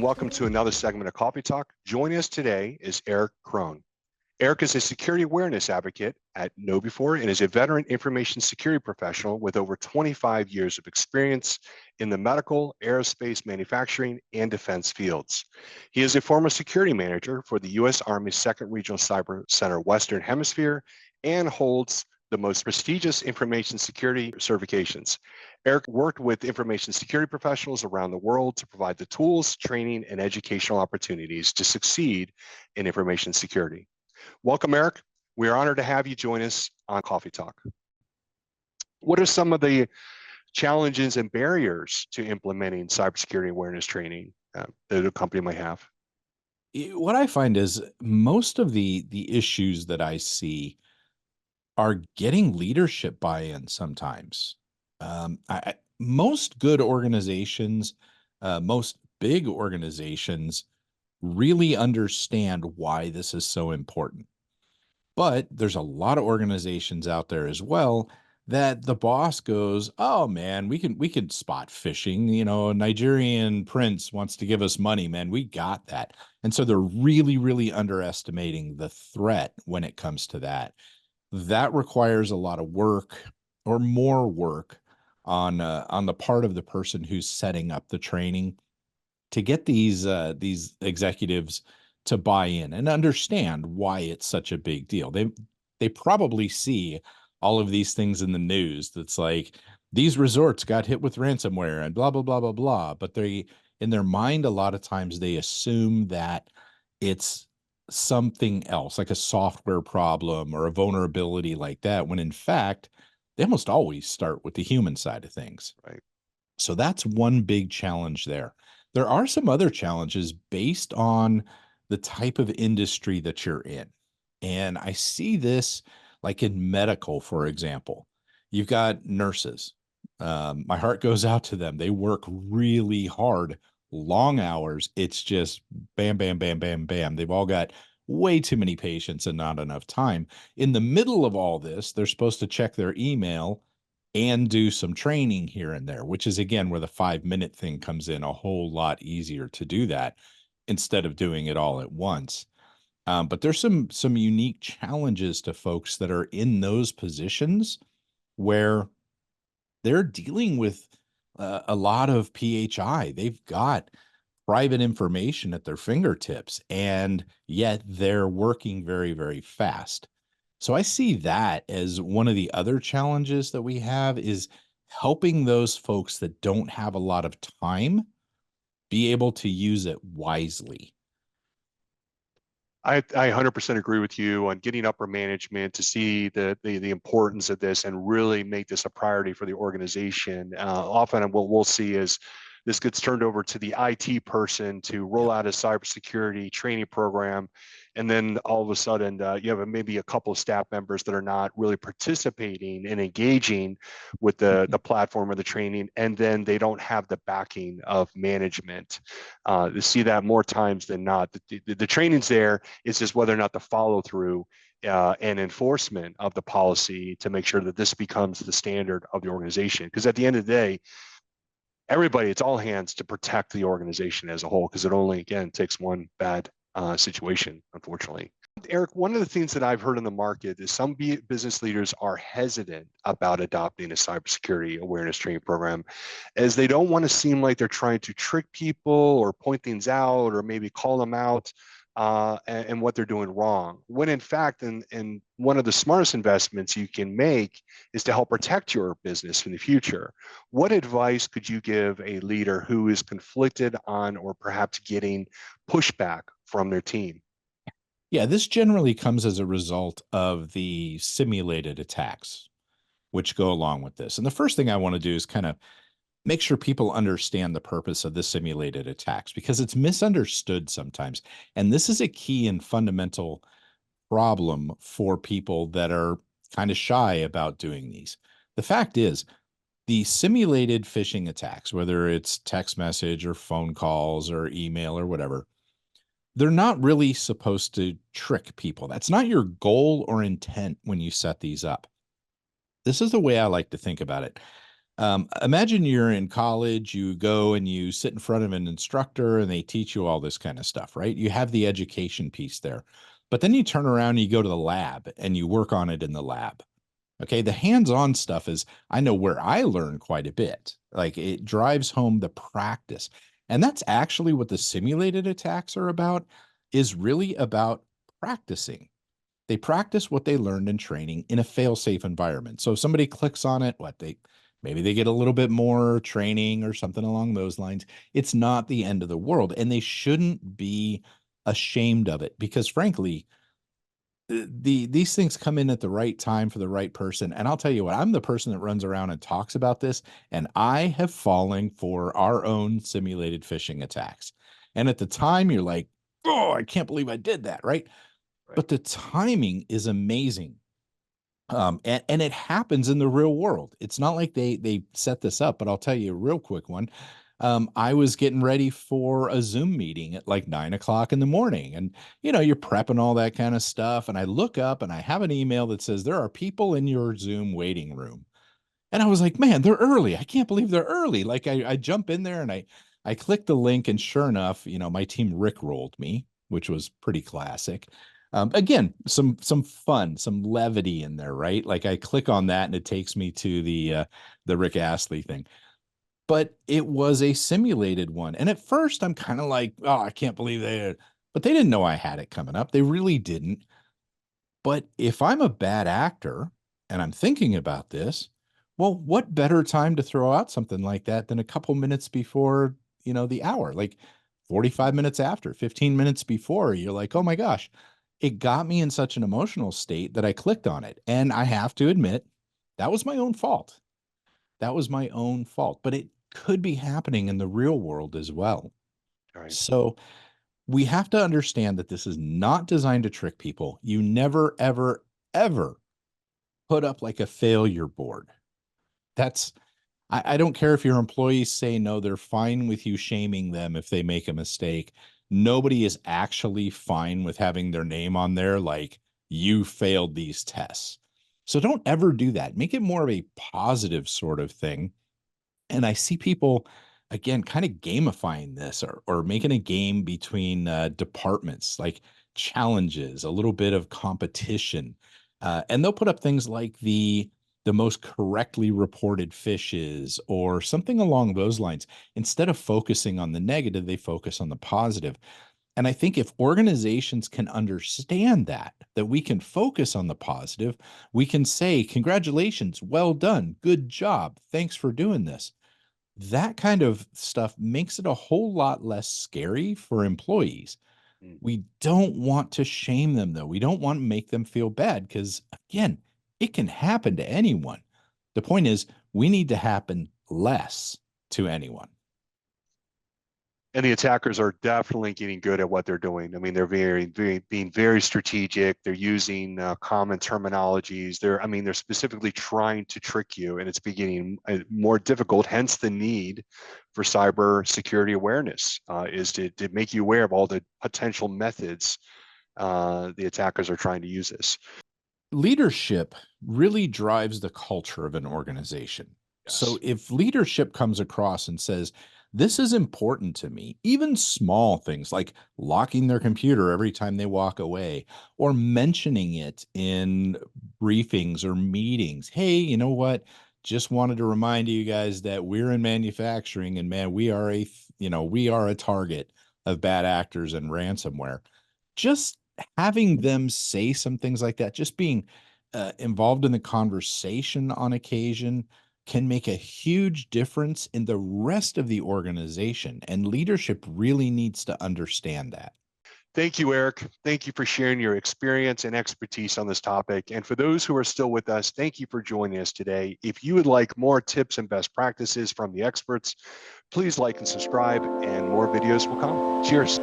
welcome to another segment of Coffee Talk. Joining us today is Erich Kron. Erich is a security awareness advocate at KnowBe4 and is a veteran information security professional with over 25 years of experience in the medical, aerospace, manufacturing, and defense fields. He is a former security manager for the U.S. Army's 2nd Regional Cyber Center Western Hemisphere and holds the most prestigious information security certifications. Erich worked with information security professionals around the world to provide the tools, training, and educational opportunities to succeed in information security. Welcome, Erich. We are honored to have you join us on Coffee Talk. What are some of the challenges and barriers to implementing cybersecurity awareness training that a company might have? What I find is most of the issues that I see are getting leadership buy-in sometimes. Most good organizations, most big organizations really understand why this is so important. But there's a lot of organizations out there as well that the boss goes, "Oh man, we can spot phishing. You know, a Nigerian prince wants to give us money, man. We got that." And so they're really, really underestimating the threat when it comes to that. That requires a lot of work or more work on the part of the person who's setting up the training to get these executives to buy in and understand why it's such a big deal. They probably see all of these things in the news that's like these resorts got hit with ransomware and blah blah blah blah blah, but they in their mind a lot of times they assume that it's something else like a software problem or a vulnerability like that when in fact they almost always start with the human side of things. Right. So that's one big challenge there. There are some other challenges based on the type of industry that you're in. And I see this like in medical, for example. You've got nurses. My heart goes out to them. They work really hard, long hours. It's just bam, bam, bam, bam, bam. They've all got way too many patients and not enough time. In the middle of all this, they're supposed to check their email and do some training here and there, which is again where the 5-minute thing comes in a whole lot easier to do that instead of doing it all at once. But there's some unique challenges to folks that are in those positions where they're dealing with a lot of PHI. They've got private information at their fingertips, and yet they're working very, very fast. So I see that as one of the other challenges that we have is helping those folks that don't have a lot of time be able to use it wisely. I 100% agree with you on getting upper management to see the importance of this and really make this a priority for the organization. Often what we'll see is this gets turned over to the IT person to roll out a cybersecurity training program. And then all of a sudden, you have maybe a couple of staff members that are not really participating and engaging with the platform or the training, and then they don't have the backing of management. You see that more times than not. The training's there, it's just whether or not the follow through and enforcement of the policy to make sure that this becomes the standard of the organization. Because at the end of the day, everybody, it's all hands to protect the organization as a whole, because it only, again, takes one bad situation, unfortunately. Erich, one of the things that I've heard in the market is some business leaders are hesitant about adopting a cybersecurity awareness training program as they don't want to seem like they're trying to trick people or point things out or maybe call them out and what they're doing wrong. When in fact, and one of the smartest investments you can make is to help protect your business in the future. What advice could you give a leader who is conflicted on or perhaps getting pushback from their team? Yeah, this generally comes as a result of the simulated attacks, which go along with this. And the first thing I want to do is kind of make sure people understand the purpose of the simulated attacks because it's misunderstood sometimes. And this is a key and fundamental problem for people that are kind of shy about doing these. The fact is, the simulated phishing attacks, whether it's text message or phone calls or email or whatever, they're not really supposed to trick people. That's not your goal or intent when you set these up. This is the way I like to think about it. Imagine you're in college, you go and you sit in front of an instructor and they teach you all this kind of stuff, right? You have the education piece there. But then you turn around and you go to the lab and you work on it in the lab. Okay. The hands-on stuff is, I know where I learn quite a bit. Like it drives home the practice. And that's actually what the simulated attacks are about, is really about practicing. They practice what they learned in training in a fail-safe environment. So if somebody clicks on it, maybe they get a little bit more training or something along those lines. It's not the end of the world, and they shouldn't be ashamed of it, because frankly, these things come in at the right time for the right person. And I'll tell you what, I'm the person that runs around and talks about this, and I have fallen for our own simulated phishing attacks. And at the time, you're like, oh, I can't believe I did that, right? Right. But the timing is amazing. And it happens in the real world. It's not like they set this up, but I'll tell you a real quick one. I was getting ready for a Zoom meeting at like 9 o'clock in the morning. And you're prepping all that kind of stuff. And I look up and I have an email that says there are people in your Zoom waiting room. And I was like, man, they're early. I can't believe they're early. Like I jump in there and I click the link, and sure enough, my team rickrolled me, which was pretty classic. Again, some fun, some levity in there, right? Like I click on that and it takes me to the Rick Astley thing. But it was a simulated one. And at first I'm kind of like, oh, I can't believe but they didn't know I had it coming up. They really didn't. But if I'm a bad actor and I'm thinking about this, well, what better time to throw out something like that than a couple minutes before, the hour, like 45 minutes after, 15 minutes before. You're like, oh my gosh, it got me in such an emotional state that I clicked on it. And I have to admit, that was my own fault. That was my own fault, but it could be happening in the real world as well. Right. So we have to understand that this is not designed to trick people. You never, ever, ever put up like a failure board. That's, I don't care if your employees say no, they're fine with you shaming them if they make a mistake. Nobody is actually fine with having their name on there like you failed these tests. So don't ever do that. Make it more of a positive sort of thing. And I see people again kind of gamifying this, or making a game between departments, like challenges, a little bit of competition. And they'll put up things like the most correctly reported fishes or something along those lines. Instead of focusing on the negative, they focus on the positive. And I think if organizations can understand that we can focus on the positive, we can say, congratulations, well done, good job, thanks for doing this. That kind of stuff makes it a whole lot less scary for employees. Mm. We don't want to shame them, though. We don't want to make them feel bad because, again, it can happen to anyone. The point is, we need to happen less to anyone. And the attackers are definitely getting good at what they're doing. I mean, they're being very strategic. They're using common terminologies. They're specifically trying to trick you, and it's beginning more difficult. Hence, the need for cyber security awareness is to make you aware of all the potential methods the attackers are trying to use this. Leadership really drives the culture of an organization. So Yes. if leadership comes across and says, this is important to me, even small things like locking their computer every time they walk away, or mentioning it in briefings or meetings. Hey, you know what? Just wanted to remind you guys that we're in manufacturing, and man, we are a target of bad actors and ransomware. Just having them say some things like that, just being involved in the conversation on occasion, can make a huge difference in the rest of the organization. And leadership really needs to understand that. Thank you, Eric. Thank you for sharing your experience and expertise on this topic. And for those who are still with us, thank you for joining us today. If you would like more tips and best practices from the experts, please like and subscribe, and more videos will come. Cheers.